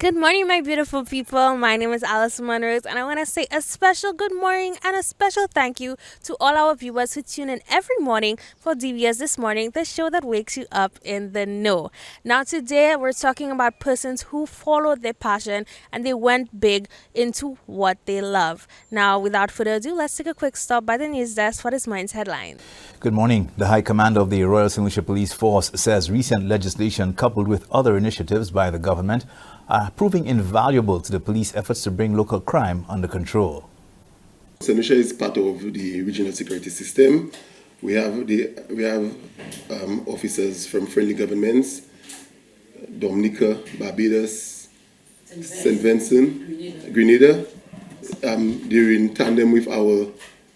Good morning, my beautiful people. My name is Alice Monrose, and I want to say a special good morning and a special thank you to all our viewers who tune in every morning for DBS This Morning, the show that wakes you up in the know. Now, today we're talking about persons who followed their passion and they went big into what they love. Now, without further ado, let's take a quick stop by the news desk for this morning's headline. Good morning. The High Commander of the Royal St. Lucia Police Force says recent legislation coupled with other initiatives by the government are proving invaluable to the police efforts to bring local crime under control. St. Lucia is part of the regional security system. We have officers from friendly governments, Dominica, Barbados, St. Vincent, Grenada. They're in tandem with our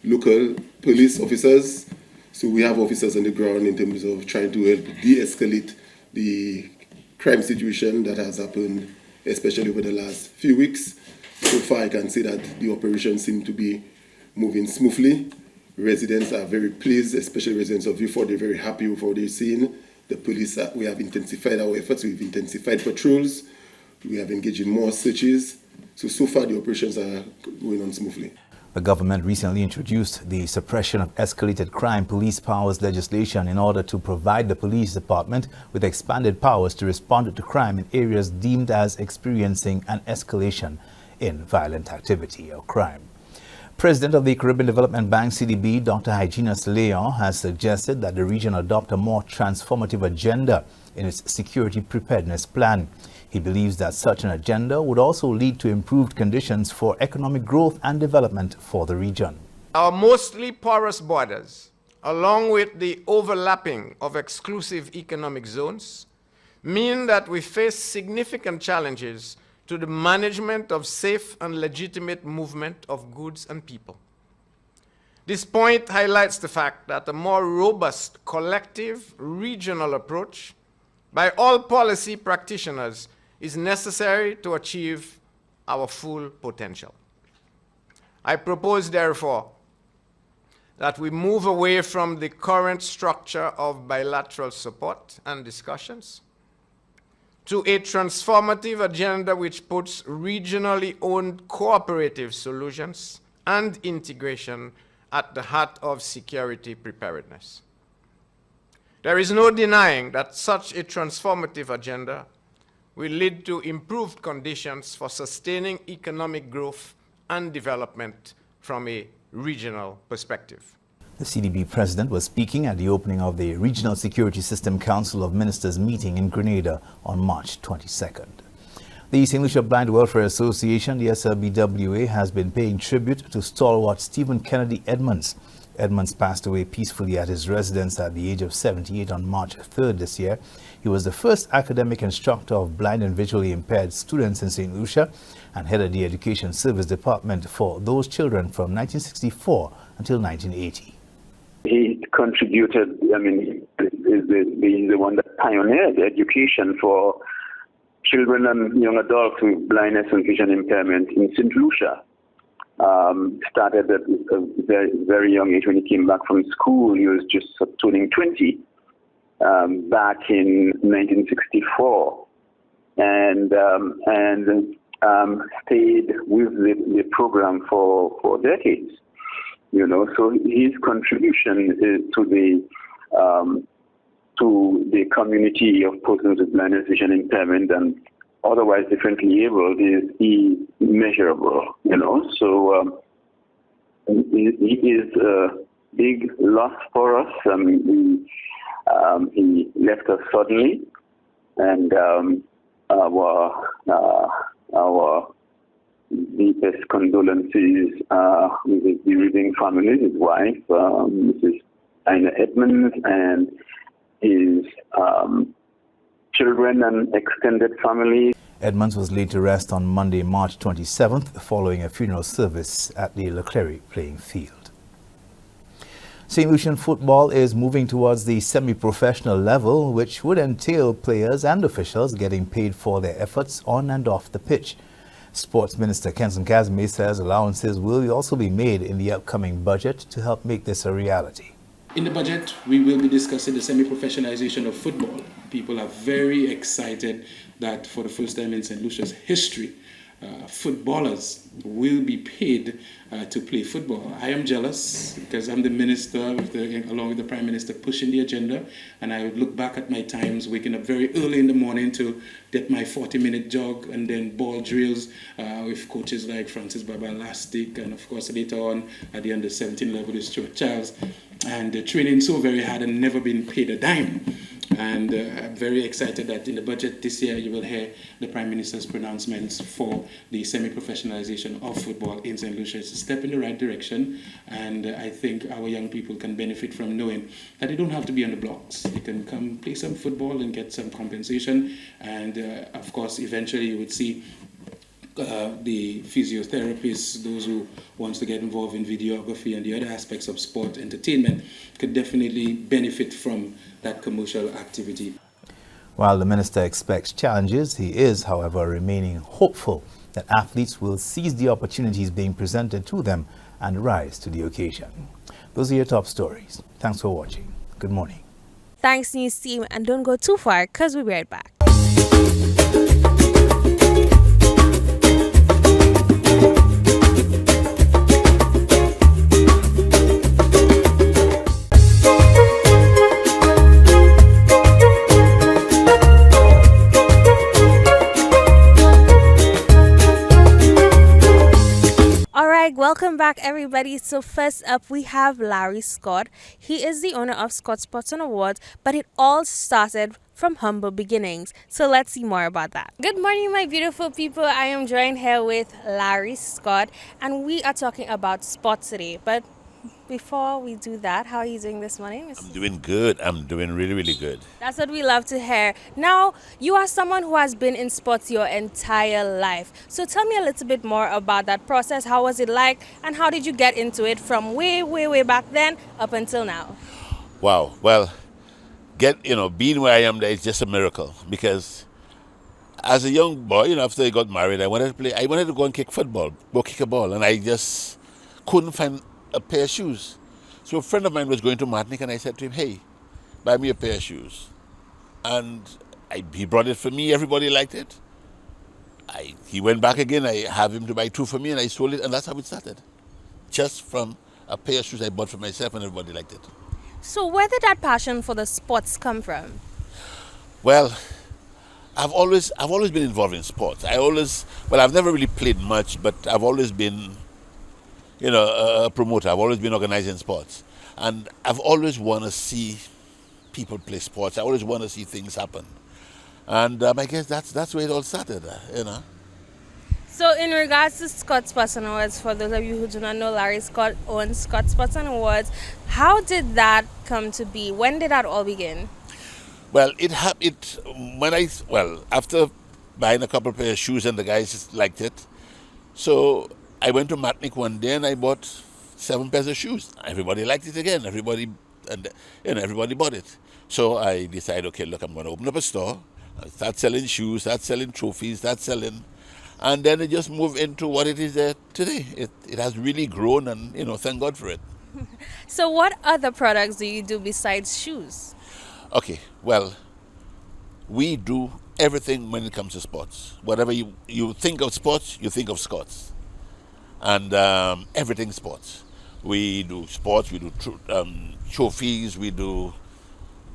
local police officers. So we have officers on the ground in terms of trying to help de-escalate the crime situation that has happened, especially over the last few weeks. So far, I can say that the operation seems to be moving smoothly. Residents are very pleased, especially residents of Vieux-Fort. They're very happy with what they're seeing. The police, we have intensified our efforts. We've intensified patrols. We have engaged in more searches. So far, the operations are going on smoothly. The government recently introduced the Suppression of Escalated Crime Police Powers legislation in order to provide the police department with expanded powers to respond to crime in areas deemed as experiencing an escalation in violent activity or crime. President of the Caribbean Development Bank, CDB, Dr. Hyginas Leon, has suggested that the region adopt a more transformative agenda in its security preparedness plan. He believes that such an agenda would also lead to improved conditions for economic growth and development for the region. Our mostly porous borders, along with the overlapping of exclusive economic zones, mean that we face significant challenges to the management of safe and legitimate movement of goods and people. This point highlights the fact that a more robust collective regional approach by all policy practitioners is necessary to achieve our full potential. I propose, therefore, that we move away from the current structure of bilateral support and discussions to a transformative agenda which puts regionally owned cooperative solutions and integration at the heart of security preparedness. There is no denying that such a transformative agenda will lead to improved conditions for sustaining economic growth and development from a regional perspective. The CDB president was speaking at the opening of the Regional Security System Council of Ministers meeting in Grenada on March 22nd. The St. Lucia Blind Welfare Association, the SLBWA, has been paying tribute to stalwart Stephen Kennedy Edmonds. Edmonds passed away peacefully at his residence at the age of 78 on March 3rd this year. He was the first academic instructor of blind and visually impaired students in St. Lucia and headed the Education Service Department for those children from 1964 until 1980. He contributed, being the one that pioneered education for children and young adults with blindness and vision impairment in St. Lucia. Started at a very, very young age. When he came back from school, he was just turning 20 back in 1964, and stayed with the program for decades. So his contribution is to the community of persons with blindness, vision impairment, and otherwise differently abled is immeasurable. So he is a big loss for us. He left us suddenly, and our deepest condolences with his bereaving family, his wife, Mrs. Ina Edmonds, and his children and extended family. Edmonds was laid to rest on Monday, March 27th, following a funeral service at the Leclerc playing field. St. Lucian football is moving towards the semi-professional level, which would entail players and officials getting paid for their efforts on and off the pitch. Sports Minister Kenson Casimir says allowances will also be made in the upcoming budget to help make this a reality. In the budget, we will be discussing the semi-professionalization of football. People are very excited that for the first time in St. Lucia's history, footballers will be paid to play football. I am jealous because I'm the minister, along with the Prime Minister, pushing the agenda, and I would look back at my times waking up very early in the morning to get my 40-minute jog and then ball drills with coaches like Francis Baba Lastic, and of course later on at the under 17 level with Stuart Charles, and training so very hard and never been paid a dime. And I'm very excited that in the budget this year you will hear the Prime Minister's pronouncements for the semi-professionalization of football in St. Lucia. It's a step in the right direction, and I think our young people can benefit from knowing that they don't have to be on the blocks. They can come play some football and get some compensation, and of course eventually you would see the physiotherapists, those who wants to get involved in videography and the other aspects of sport entertainment could definitely benefit from that commercial activity. While the minister expects challenges, he is, however, remaining hopeful that athletes will seize the opportunities being presented to them and rise to the occasion. Those are your top stories. Thanks for watching. Good morning. Thanks, news team, and don't go too far because we'll be right back. Welcome back, everybody. So first up, we have Larry Scott. He is the owner of Scott Sports and Awards, but it all started from humble beginnings. So let's see more about that. Good morning, my beautiful people. I am joined here with Larry Scott, and we are talking about sports today. But before we do that, how are you doing this morning? I'm doing good. I'm doing really, really good. That's what we love to hear. Now, you are someone who has been in sports your entire life. So tell me a little bit more about that process. How was it like, and how did you get into it from way back then up until now? Wow. Well, being where I am there is just a miracle, because as a young boy, after I got married, I wanted to go and kick a ball, and I just couldn't find a pair of shoes. So a friend of mine was going to Martinique, and I said to him, hey, buy me a pair of shoes. And he brought it for me. Everybody liked it. He went back again. I have him to buy two for me, and I sold it, and that's how it started. Just from a pair of shoes I bought for myself, and everybody liked it. So where did that passion for the sports come from? Well, I've always been involved in sports. I've never really played much, but I've always been a promoter. I've always been organizing sports, and I've always want to see people play sports. I always want to see things happen, and I guess that's where it all started. So in regards to Scott Sports and Awards, for those of you who do not know, Larry Scott owns Scott Sports and Awards. How did that come to be? When did that all begin? Well, after buying a couple of pair of shoes, and the guys just liked it, so I went to Martinique one day and I bought 7 pairs of shoes. Everybody liked it again. Everybody bought it. So I decided, okay, look, I'm going to open up a store, start selling shoes, start selling trophies, and then it just moved into what it is today. It has really grown, and thank God for it. So what other products do you do besides shoes? Okay, well, we do everything when it comes to sports. Whatever you think of sports, you think of Scott's. And everything sports. We do sports, we do trophies, we do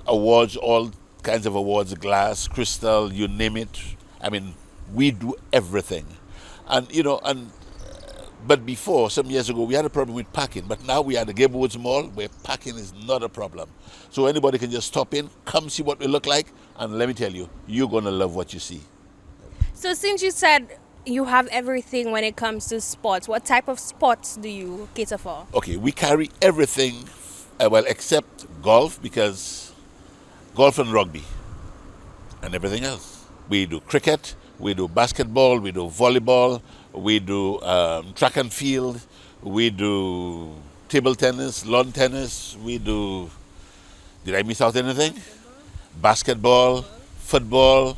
awards, all kinds of awards, glass, crystal, you name it. I mean, we do everything. But before, some years ago, we had a problem with parking, but now we are at the Gabe Woods Mall, where parking is not a problem. So anybody can just stop in, come see what we look like, and let me tell you, you're going to love what you see. So since you said you have everything when it comes to sports, what type of sports do you cater for? Okay, we carry everything, except golf, because golf and rugby, and everything else. We do cricket, we do basketball, we do volleyball, we do track and field, we do table tennis, lawn tennis, we do, did I miss out anything? Basketball, football,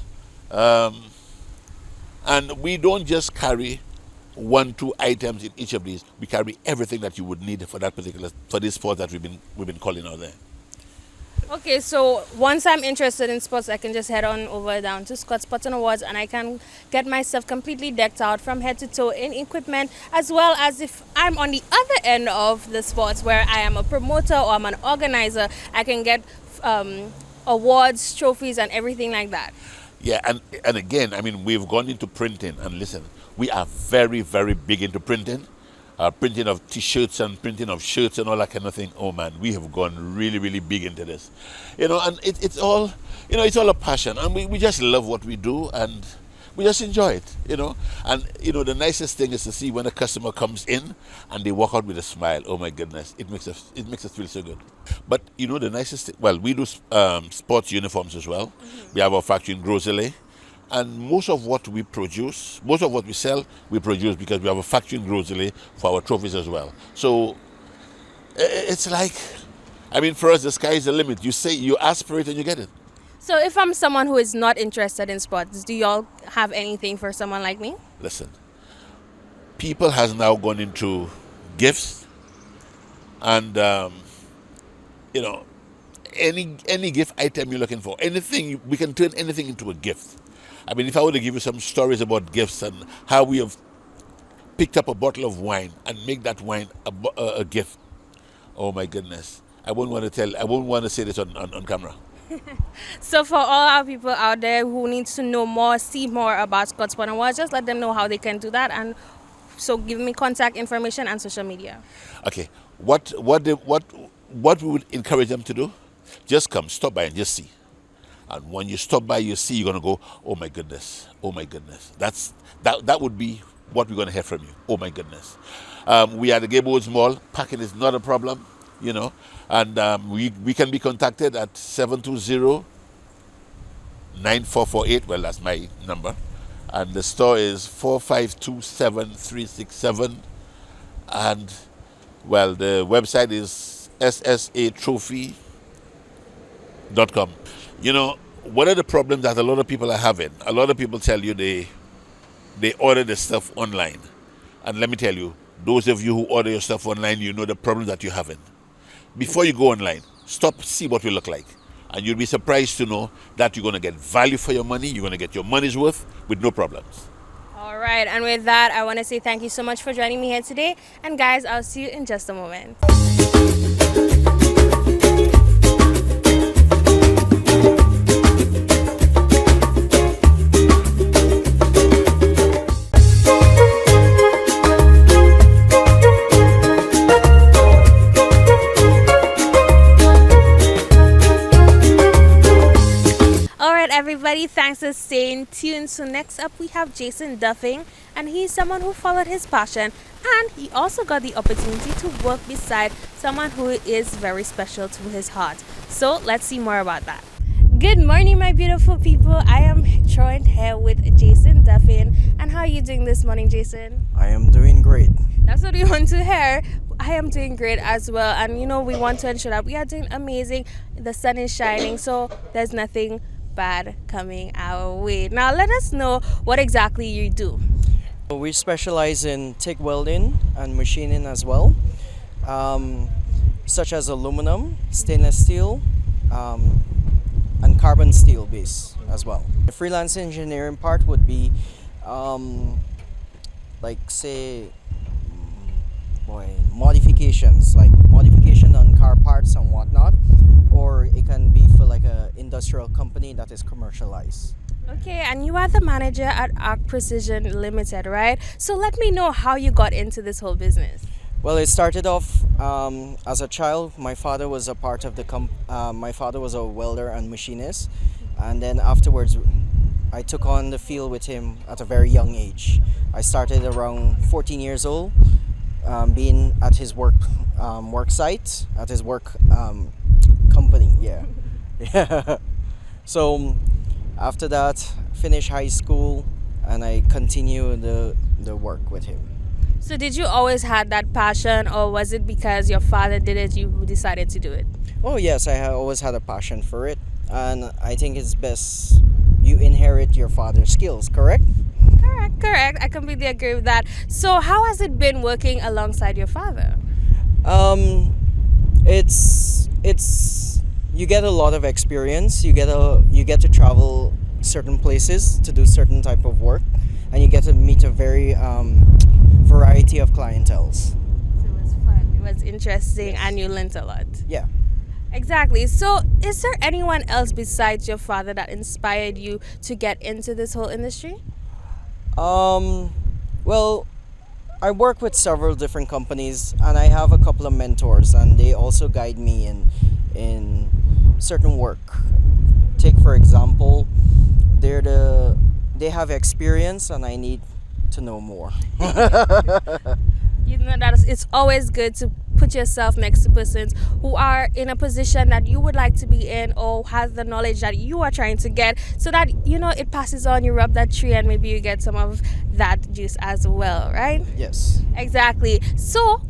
and we don't just carry 1-2 items in each of these. We carry everything that you would need for that particular, for this sport that we've been calling out there. Okay, so once I'm interested in sports, I can just head on over down to Scott Sports and Awards, and I can get myself completely decked out from head to toe in equipment, as well as if I'm on the other end of the sports where I am a promoter or I'm an organizer, I can get awards, trophies, and everything like that. Yeah, and again, I mean, we've gone into printing, and listen, we are very, very big into printing. Printing of t-shirts and printing of shirts and all that kind of thing. Oh man, we have gone really, really big into this. You know, and it's all, you know, it's all a passion, and we just love what we do, and we just enjoy it, you know. And, you know, the nicest thing is to see when a customer comes in and they walk out with a smile. Oh my goodness, it makes us feel so good. But, you know, the nicest thing, well, we do sports uniforms as well. We have our factory in Bweelzfit. And most of what we produce, most of what we sell, we produce because we have a factory in Bweelzfit for our trophies as well. So it's like, I mean, for us, the sky is the limit. You say, you ask for it and you get it. So if I'm someone who is not interested in sports, do y'all have anything for someone like me? Listen, people has now gone into gifts, and you know, any gift item you're looking for, anything, we can turn anything into a gift. I mean, if I were to give you some stories about gifts and how we have picked up a bottle of wine and make that wine a gift, oh my goodness, I wouldn't want to say this on camera. So for all our people out there who need to know more, see more about Scott Sport and Awards, just let them know how they can do that. And so give me contact information and social media. Okay, what we would encourage them to do, just come, stop by and just see. And when you stop by, you see, you're going to go, oh my goodness, oh my goodness. That would be what we're going to hear from you. Oh my goodness. We are at the Gables Mall. Parking is not a problem, you know. And we can be contacted at 720-9448. Well, that's my number. And the store is 4527367. And, well, the website is ssatrophy.com. You know, what are the problems that a lot of people are having? A lot of people tell you they order the stuff online. And let me tell you, those of you who order your stuff online, you know the problems that you're having. Before you go online, stop, see what we look like. And you'll be surprised to know that you're going to get value for your money. You're going to get your money's worth with no problems. All right. And with that, I want to say thank you so much for joining me here today. And guys, I'll see you in just a moment. Everybody, thanks for staying tuned. So next up we have Jason Duffing, and he's someone who followed his passion, and he also got the opportunity to work beside someone who is very special to his heart. So let's see more about that. Good morning, my beautiful people. I am joined here with Jason Duffing. And how are you doing this morning, Jason? I am doing great. That's what we want to hear. I am doing great as well. And you know, we want to ensure that we are doing amazing. The sun is shining, so there's nothing bad coming our way. Now let us know what exactly you do. We specialize in TIG welding and machining as well, such as aluminum, stainless steel, and carbon steel base as well. The freelance engineering part would be like say modifications, like modification on car parts and whatnot, or it can be for like a industrial company that is commercialized. Okay, and you are the manager at Precision Ltd, right? So let me know how you got into this whole business. Well, it started off as a child. My father was a part of the my father was a welder and machinist, and then afterwards I took on the field with him at a very young age. I started around 14 years old, being at his work site, at his work company. Yeah. So after that, finished high school, and I continued the work with him. So did you always had that passion, or was it because your father did it you decided to do it? Oh yes, I have always had a passion for it, and I think it's best you inherit your father's skills, correct? Correct, correct. I completely agree with that. So, how has it been working alongside your father? Um, it's you get a lot of experience. You get to travel certain places to do certain type of work, and you get to meet a very variety of clienteles. So it was fun. It was interesting, and you learned a lot. Yeah. Exactly. So, is there anyone else besides your father that inspired you to get into this whole industry? Well, I work with several different companies, and I have a couple of mentors, and they also guide me in certain work. Take for example, they have experience, and I need to know more. You know that it's always good to put yourself next to persons who are in a position that you would like to be in or has the knowledge that you are trying to get, so that it passes on, you rub that tree, and maybe you get some of that juice as well, right? Yes. Exactly. So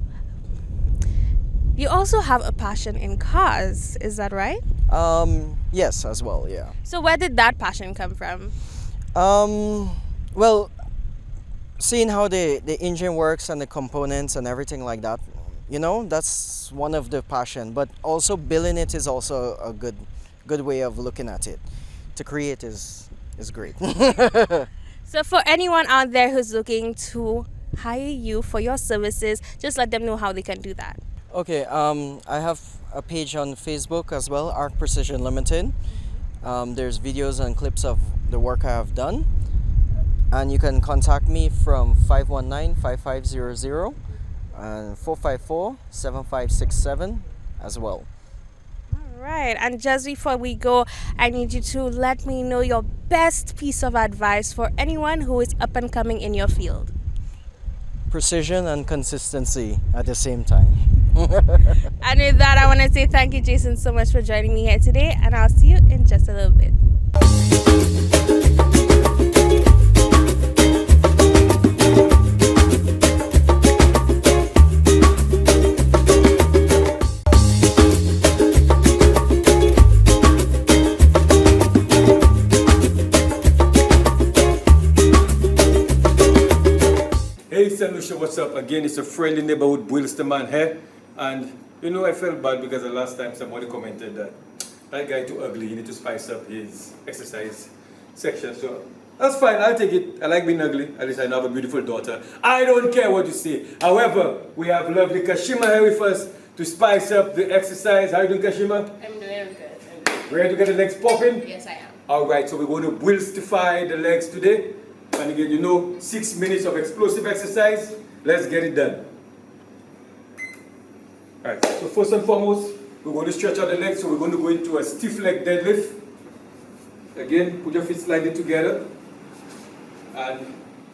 you also have a passion in cars, is that right? Yes, as well. Yeah. So where did that passion come from? Well, seeing how the engine works and the components and everything like that, that's one of the passion. But also building it is also a good way of looking at it. To create is great. So for anyone out there who's looking to hire you for your services, just let them know how they can do that. Okay. I have a page on Facebook as well, Arc Precision Ltd. There's videos and clips of the work I have done. And you can contact me from 519-5500 and 454-7567 as well. All right. And just before we go, I need you to let me know your best piece of advice for anyone who is up and coming in your field. Precision and consistency at the same time. And with that, I want to say thank you, Jason, so much for joining me here today, and I'll see you in just a little bit. Hey St. Lucia, what's up? Again, it's a friendly neighborhood Bweelzfit here. And I felt bad because the last time somebody commented that guy too ugly, he need to spice up his exercise section. So that's fine, I'll take it. I like being ugly, at least I now have a beautiful daughter. I don't care what you say. However, we have lovely Kashima here with us to spice up the exercise. How are you doing, Kashima? I'm doing good. Ready to get the legs popping? Yes, I am. Alright, so we're going to Bweelzify the legs today. And again, 6 minutes of explosive exercise. Let's get it done. Alright, so first and foremost, we're going to stretch out the legs. So we're going to go into a stiff leg deadlift. Again, put your feet slightly together. And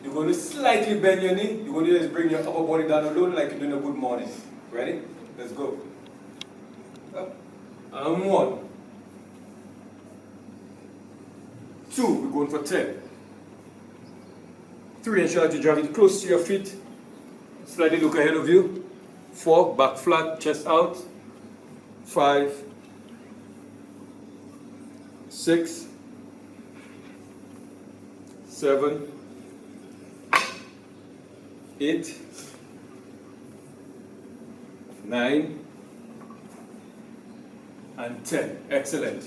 you're going to slightly bend your knee. You're going to just bring your upper body down alone like you're doing a good morning. Ready? Let's go. Up. And 1. 2, we're going for 10. 3, ensure that you drag it close to your feet. Slightly look ahead of you. 4, back flat, chest out. 5, 6, 7, 8, 9, and 10. Excellent.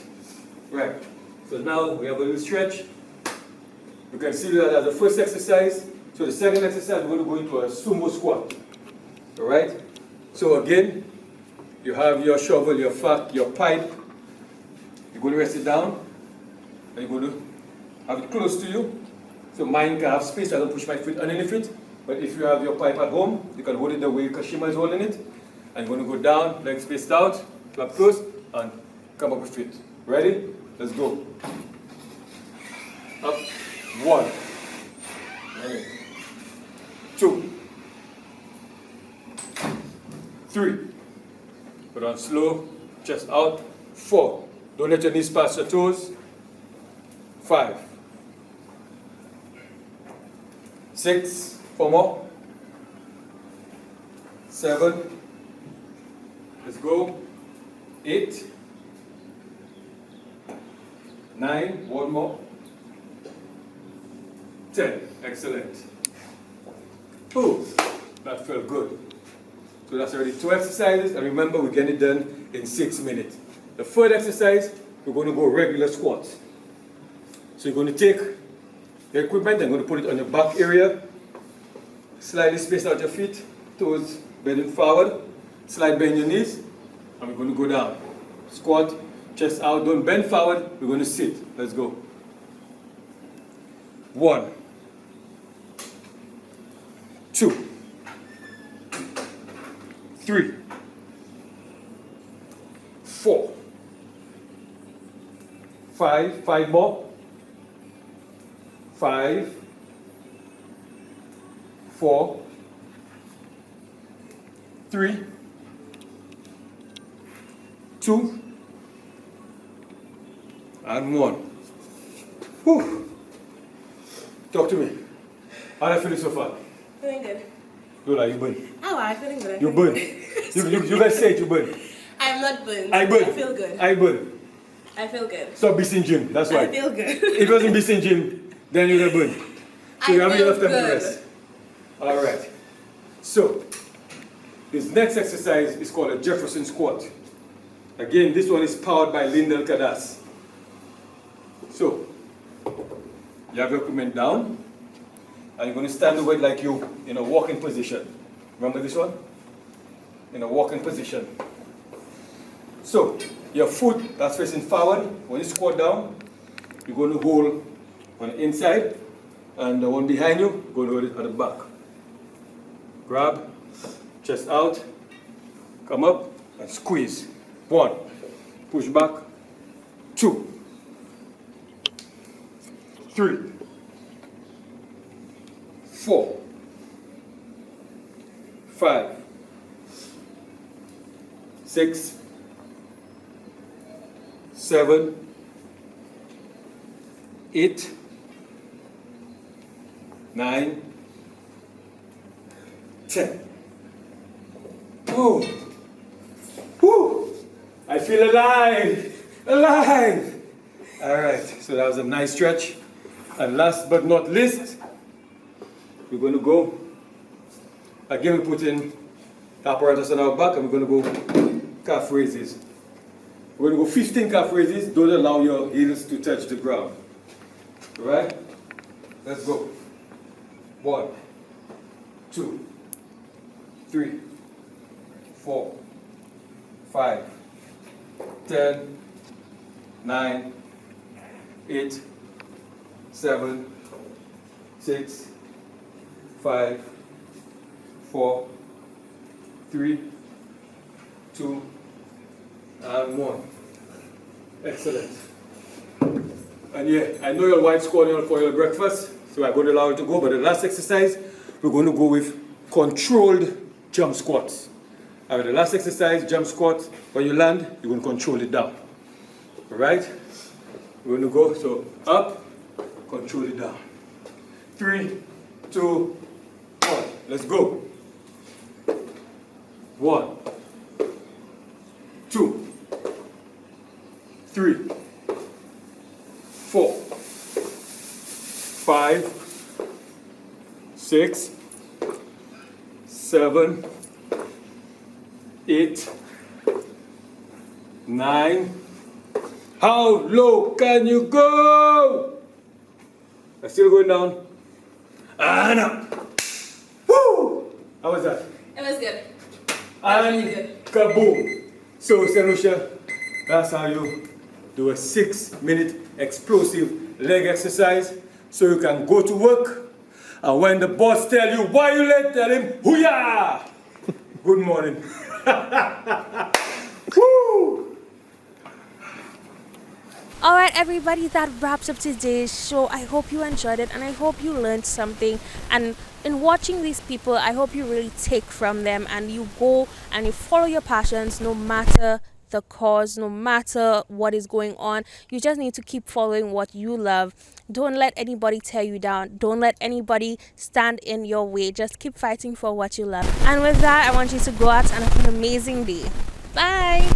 Right. So now we have a little stretch. You can see that as the first exercise. So the second exercise, we're going to go into a sumo squat. All right? So again, you have your shovel, your fork, your pipe. You're going to rest it down. And you're going to have it close to you. So mine can have space. I don't push my feet underneath it. But if you have your pipe at home, you can hold it the way Kashima is holding it. And you're going to go down, legs spaced out, clap close, and come up with it. Ready? Let's go. Up. 1, 2, 3. Put on slow, chest out. 4. Don't let your knees pass your toes. 5, 6. 4 more. 7. Let's go. 8, 9. 1 more. 10. Excellent. Oh, that felt good. So that's already 2 exercises, and remember, we're getting it done in 6 minutes. The third exercise, we're going to go regular squats. So you're going to take the equipment and going to put it on your back area, slightly space out your feet, toes bending forward, slide bend your knees, and we're going to go down. Squat, chest out, don't bend forward, we're going to sit. Let's go. 1, 2, 3, 4, 5, 5 more, 5, 4, 3, 2, and 1. Whew. Talk to me. How are you feeling so far? Feeling good. Lola, you burn. Oh, I'm feeling good. You burn. You guys say it, you burn. I'm not burned. I burn. I feel good. I burn. I feel good. Stop beating gym, that's why. I feel good. If it wasn't beating gym, then you're gonna burn. So you have enough time to rest. Alright. So, this next exercise is called a Jefferson squat. Again, this one is powered by Lindell Cadas. So, you have your equipment down, and you're going to stand over it like you in a walking position. Remember this one? In a walking position. So, your foot that's facing forward, when you squat down, you're going to hold on the inside, and the one behind you, you're going to hold it at the back. Grab, chest out, come up, and squeeze. 1, push back, 2, 3, 4, 5, 6, 7, 8, 9, 10. Oh, whoo! I feel alive, alive. All right, so that was a nice stretch. And last but not least, we're going to go. Again, we put in the apparatus on our back, and we're going to go calf raises. We're going to go 15 calf raises. Don't allow your heels to touch the ground. All right? Let's go. 1, 2, 3, 4, 5, 10, 9, 8, 7, 6, 5, 4, 3, 2, and 1. Excellent. And yeah, I know your wife's calling for your breakfast, so I'm going to allow you to go. But the last exercise, we're going to go with controlled jump squats. All right, the last exercise, jump squat. When you land, you're going to control it down. All right? We're going to go, so up, control it down. 3, 2, 1. Let's go. 1, 2, 3, 4, 5, 6, 7, 8, 9. How low can you go? I'm still going down. And up. Woo! How was that? It was good. And really good. kaboom. So, St. Lucia, that's how you do a 6-minute explosive leg exercise so you can go to work. And when the boss tell you why you late, tell him, hoo-yah! Good morning. Woo! All right, everybody, that wraps up today's show. I hope you enjoyed it, and I hope you learned something. And in watching these people, I hope you really take from them, and you go and you follow your passions, no matter the cause, no matter what is going on. You just need to keep following what you love. Don't let anybody tear you down. Don't let anybody stand in your way. Just keep fighting for what you love. And with that, I want you to go out and have an amazing day. Bye.